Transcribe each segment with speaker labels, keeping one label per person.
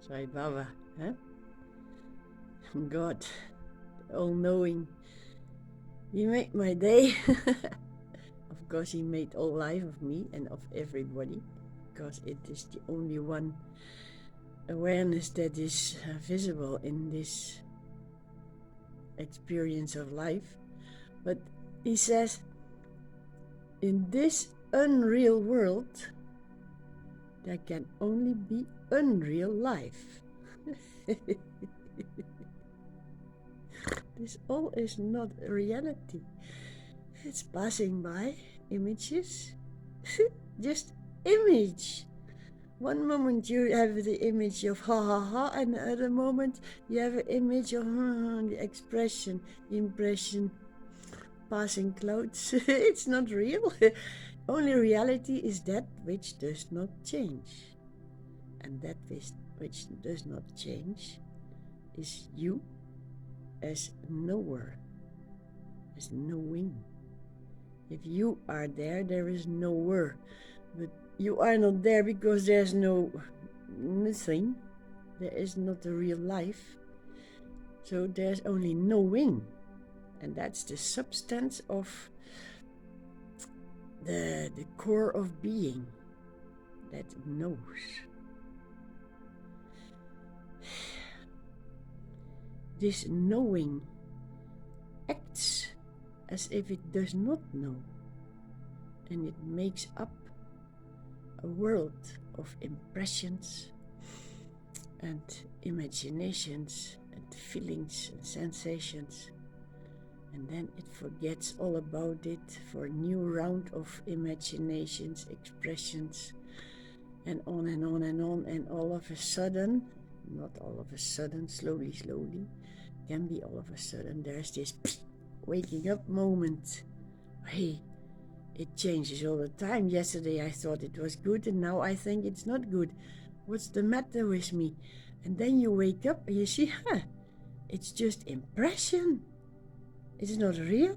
Speaker 1: Sai Baba, huh? God, all-knowing. He made my day. Of course, he made all life of me and of everybody, because it is the only one awareness that is visible in this experience of life. But he says, in this unreal world, there can only be unreal life. This all is not reality. It's passing by images. Just image. One moment you have the image of ha ha ha, and the other moment you have an image of the expression, the impression, passing clouds. It's not real. Only reality is that which does not change. And that which does not change is you as knower, as knowing. If you are there, there is nowhere. But you are not there because there's nothing. There is not a real life. So there's only knowing. And that's the substance of the core of being that knows. This knowing acts as if it does not know, and it makes up a world of impressions and imaginations and feelings and sensations, and then it forgets all about it for a new round of imaginations, expressions, and on and on and on, and all of a sudden, not all of a sudden, slowly, can be all of a sudden, there's this waking up moment. Hey, it changes all the time. Yesterday I thought it was good, and now I think it's not good. What's the matter with me? And then you wake up and you see, it's just impression. It's not real.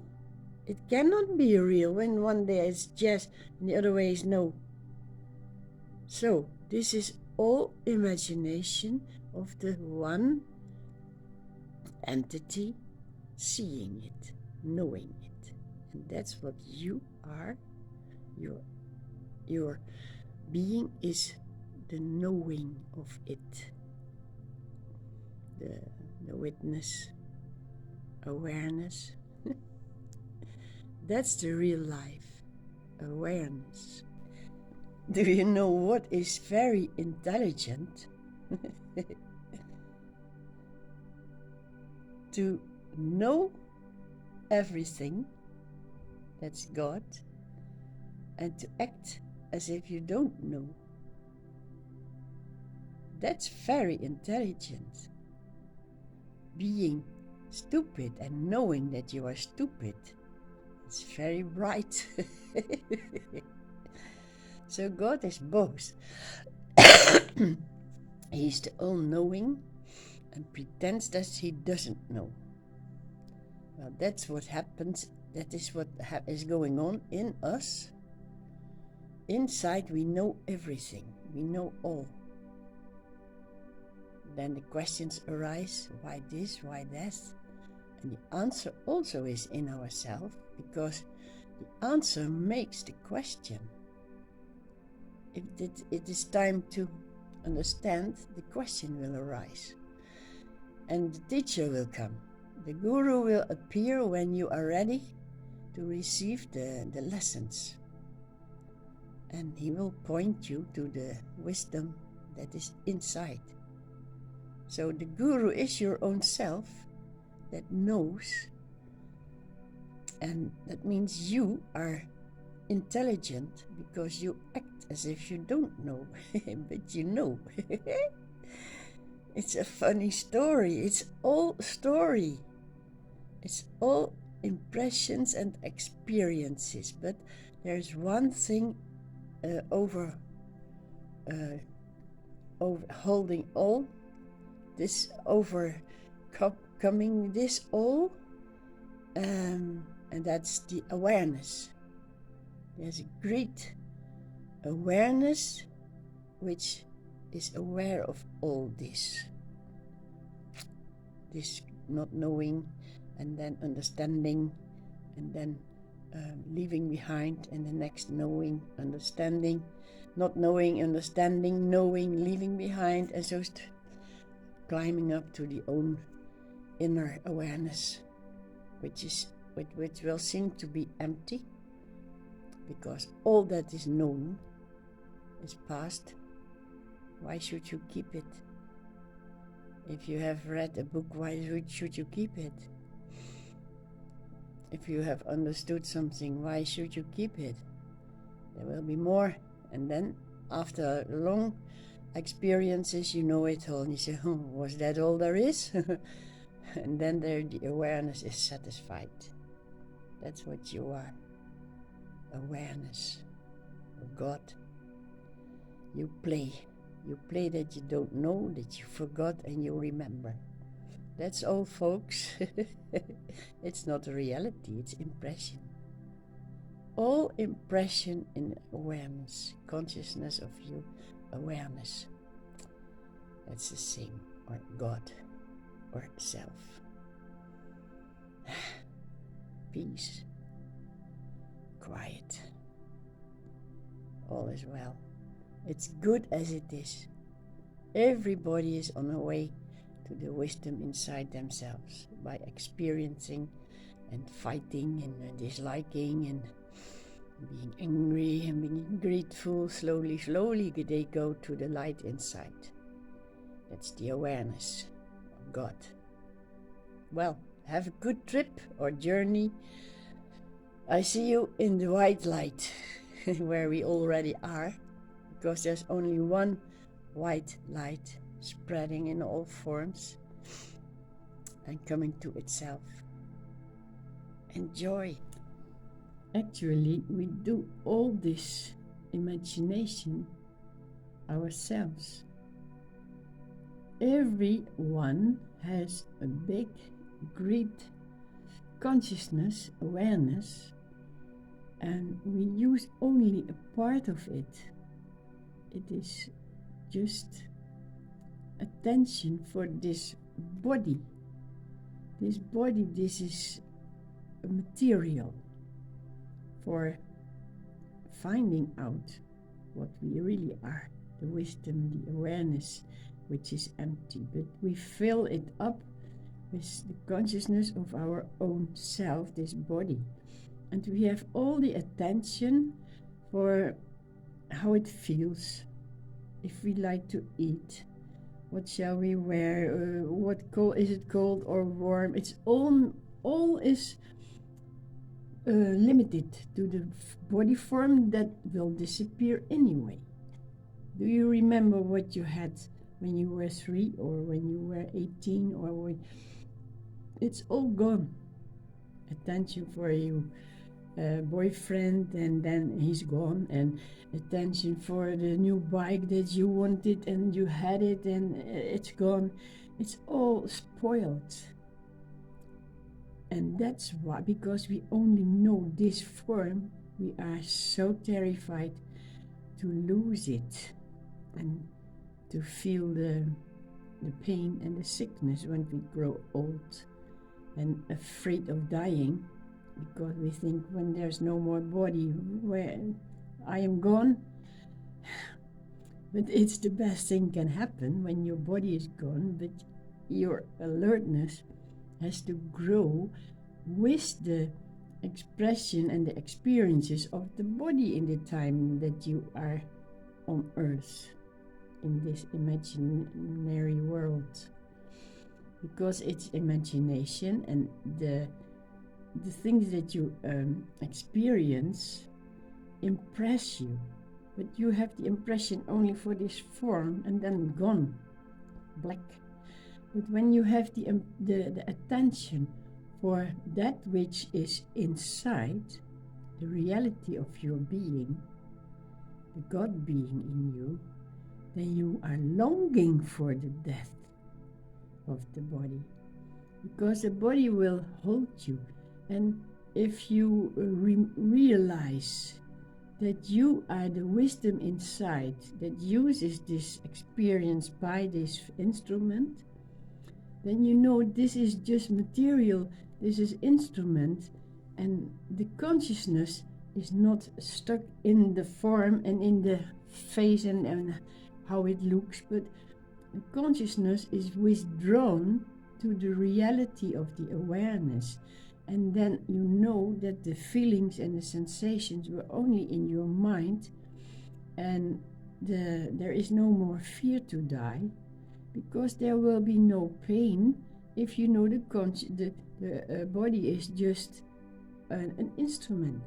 Speaker 1: It cannot be real when one day is yes and the other way is no. So this is all imagination of the one entity seeing it, knowing it. And that's what you are. Your being is the knowing of it. The witness, awareness. That's the real life, awareness. Do you know what is very intelligent? To know everything, that's God, and to act as if you don't know. That's very intelligent. Being stupid and knowing that you are stupid, it's very bright. So God is both. He's the all-knowing and pretends that he doesn't know. Well, that's what happens. That is what is going on in us. Inside we know everything. We know all. Then the questions arise, why this, why that? And the answer also is in ourselves, because the answer makes the question. If it is time to understand, the question will arise. And the teacher will come. The guru will appear when you are ready to receive the lessons. And he will point you to the wisdom that is inside. So the guru is your own self that knows. And that means you are intelligent because you act as if you don't know, but you know. It's a funny story. It's all story. It's all impressions and experiences. But there's one thing over holding all, this overcoming this all, and that's the awareness. There's a great awareness which is aware of all this not knowing, and then understanding, and then leaving behind, and the next knowing, understanding, not knowing, understanding, knowing, leaving behind, and so climbing up to the own inner awareness, which will seem to be empty, because all that is known is past. Why should you keep it? If you have read a book, why should you keep it? If you have understood something, why should you keep it? There will be more, and then after long experiences, you know it all, and you say, oh, was that all there is? And then the awareness is satisfied. That's what you are. Awareness of God. You play that you don't know, that you forgot, and you remember. That's all, folks. It's not a reality, it's impression. All impression in awareness, consciousness of you, awareness. That's the same, or God, or self. Peace, quiet. All is well. It's good as it is. Everybody is on the way to the wisdom inside themselves by experiencing and fighting and disliking and being angry and being grateful. Slowly they go to the light inside. That's the awareness of God. Well, have a good trip or journey. I see you in the white light where we already are, because there's only one white light spreading in all forms and coming to itself. Enjoy. Actually, we do all this imagination ourselves. Everyone has a big, great consciousness, awareness, and we use only a part of it. It is just attention for this body. This body, this is a material for finding out what we really are, the wisdom, the awareness, which is empty. But we fill it up with the consciousness of our own self, this body. And we have all the attention for how it feels, if we like to eat, what shall we wear, is it cold or warm? It's all is limited to the body form that will disappear anyway. Do you remember what you had when you were 3 or when you were 18 or when it's all gone? Attention for you boyfriend, and then he's gone, and attention for the new bike that you wanted and you had it and it's gone. It's all spoiled. And that's why, because we only know this form, we are so terrified to lose it and to feel the pain and the sickness when we grow old, and afraid of dying, because we think when there's no more body, where I am gone. But it's the best thing can happen when your body is gone, but your alertness has to grow with the expression and the experiences of the body in the time that you are on earth, in this imaginary world. Because it's imagination, and the things that you experience impress you, but you have the impression only for this form and then gone, black. But when you have the attention for that which is inside, the reality of your being, the God being in you, then you are longing for the death of the body, because the body will hold you. And if you realize that you are the wisdom inside that uses this experience by this instrument, then you know this is just material, this is instrument, and the consciousness is not stuck in the form and in the face and how it looks, but the consciousness is withdrawn to the reality of the awareness. And then you know that the feelings and the sensations were only in your mind, and there is no more fear to die, because there will be no pain if you know the body is just an instrument.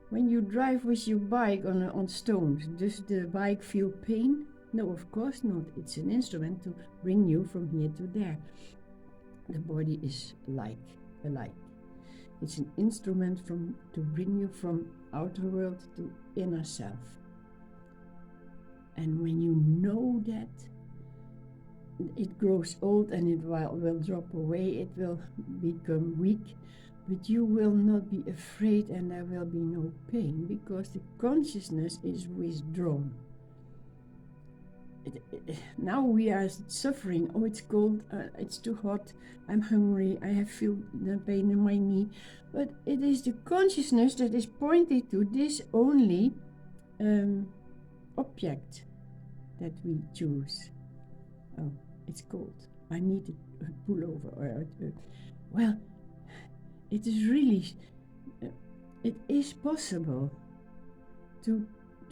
Speaker 1: When you drive with your bike on stones, does the bike feel pain? No, of course not. It's an instrument to bring you from here to there. The body is alike. It's an instrument to bring you from outer world to inner self. And when you know that, it grows old and it will drop away, it will become weak, but you will not be afraid and there will be no pain, because the consciousness is withdrawn. Now we are suffering. Oh, it's cold, it's too hot, I'm hungry, I feel the pain in my knee. But it is the consciousness that is pointed to this only object that we choose. Oh, it's cold, I need a pullover. Well, it is really, it is possible to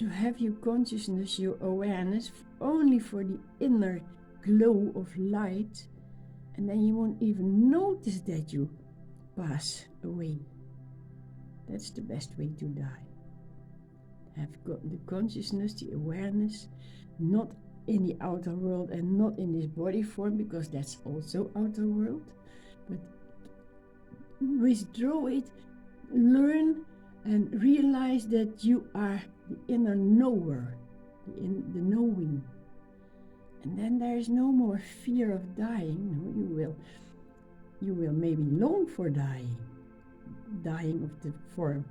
Speaker 1: have your consciousness, your awareness, only for the inner glow of light, and then you won't even notice that you pass away. That's the best way to die. Have got the consciousness, the awareness, not in the outer world and not in this body form, because that's also outer world, but withdraw it, learn and realize that you are the inner knower, the knowing. And then there is no more fear of dying. No, you will maybe long for dying of the form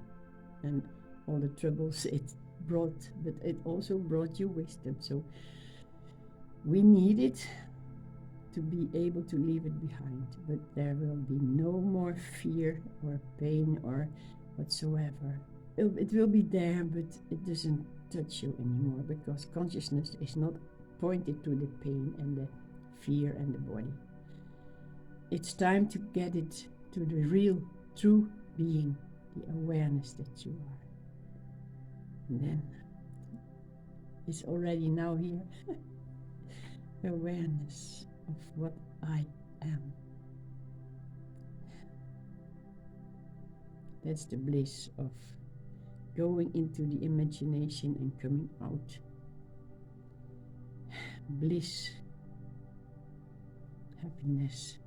Speaker 1: and all the troubles it brought, but it also brought you wisdom. So we need it to be able to leave it behind, but there will be no more fear or pain or whatsoever. It will be there, but it doesn't touch you anymore, because consciousness is not pointed to the pain and the fear and the body. It's time to get it to the real, true being, the awareness that you are. And then it's already now here. Awareness of what I am. That's the bliss of going into the imagination and coming out. Bliss, happiness,